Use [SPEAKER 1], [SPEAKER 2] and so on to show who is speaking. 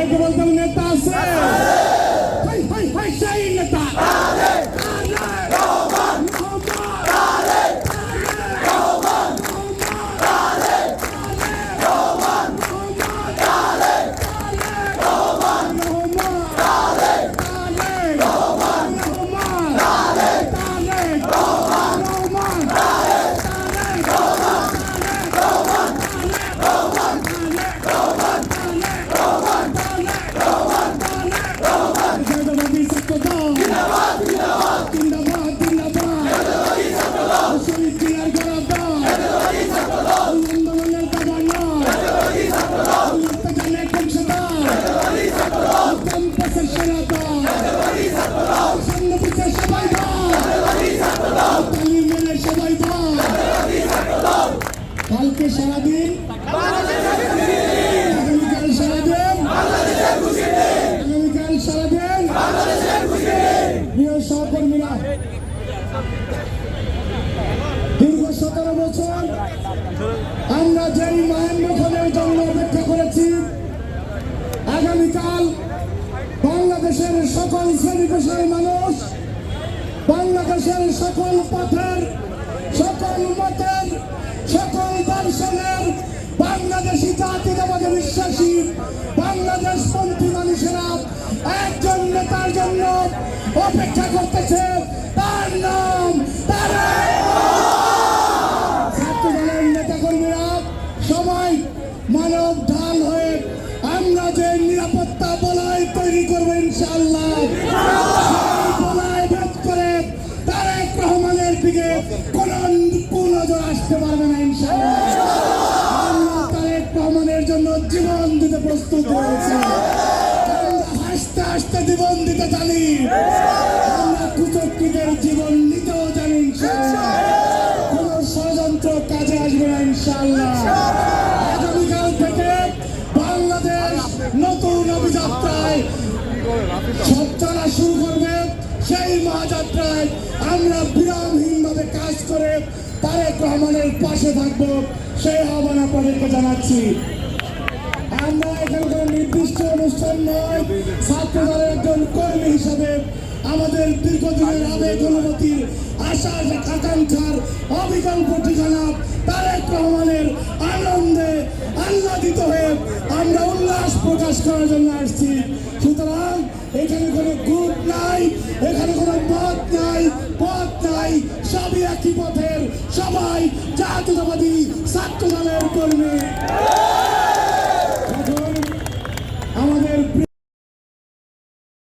[SPEAKER 1] সবাইকে বলতাম নেতা আছে, সেই নেতা কালকে সারাদিন আগামীকাল সারাদিন আগামীকাল সারাদিন প্রিয় সহকর্মীরা, দীর্ঘ 17 বছর আমরা যেই মহেন্দ্রক্ষণের জন্য অপেক্ষা করেছি, আগামীকাল বাংলাদেশের সকল শ্রেণী পেশার মানুষ, বাংলাদেশের সকল পথের, সকল মতের, সকল দর্শনের, বাংলাদেশি জাতীয়তাবাদে বিশ্বাসী বাংলাদেশপন্থী মানুষেরা একজন নেতার জন্য অপেক্ষা করতেছে, তার নাম ছাত্র দলের নেতা কর্মীরা সবাই মানব ঢাল হয়ে আমরা যে নিরাপত্তা বলয় তৈরি করবো ইনশাআল্লাহ, বলয় ভেদ করে তারেক রহমানের দিকে কোন নজর আসতে পারবে না ইনশাআল্লাহ। আমরা তারেক রহমানের জন্য জীবন দিতে প্রস্তুত রয়েছে, হাসতে হাসতে জীবন দিতে জানি, আমরা কুচক্রীদের জীবন নিতেও জানি ইনশাআল্লাহ। কোন ষড়যন্ত্র কাজে আসবে না ইনশাআল্লাহ। আগামীকাল থেকে বাংলাদেশ নতুন অভিযাত্রায় সব চলা শুরু করবে। সেই মহাযাত্রায় আমরা বিরামহীনভাবে কাজ করে তারেক রহমানের পাশে থাকবো, সেই আহ্বান আপনাদেরকে জানাচ্ছি। আমরা এখানে কোনো নির্দিষ্ট অনুষ্ঠান নয়, ছাত্র দলের একজন কর্মী হিসাবে আমাদের দীর্ঘদিনের আবেগ অনুভূতির আশা আকাঙ্ক্ষার অবিকল্প ঠিকানা তারেক রহমানের আনন্দে আহ্লাদিত হয়ে আমরা উল্লাস প্রকাশ করার জন্য আসছি। সুতরাং এখানে কোনো গ্রুপ নাই, এখানে কোনো মত নাই, পথ নাই, সবই একই পথের, সবাই জাতীয়তাবাদী ছাত্র দলের কর্মী।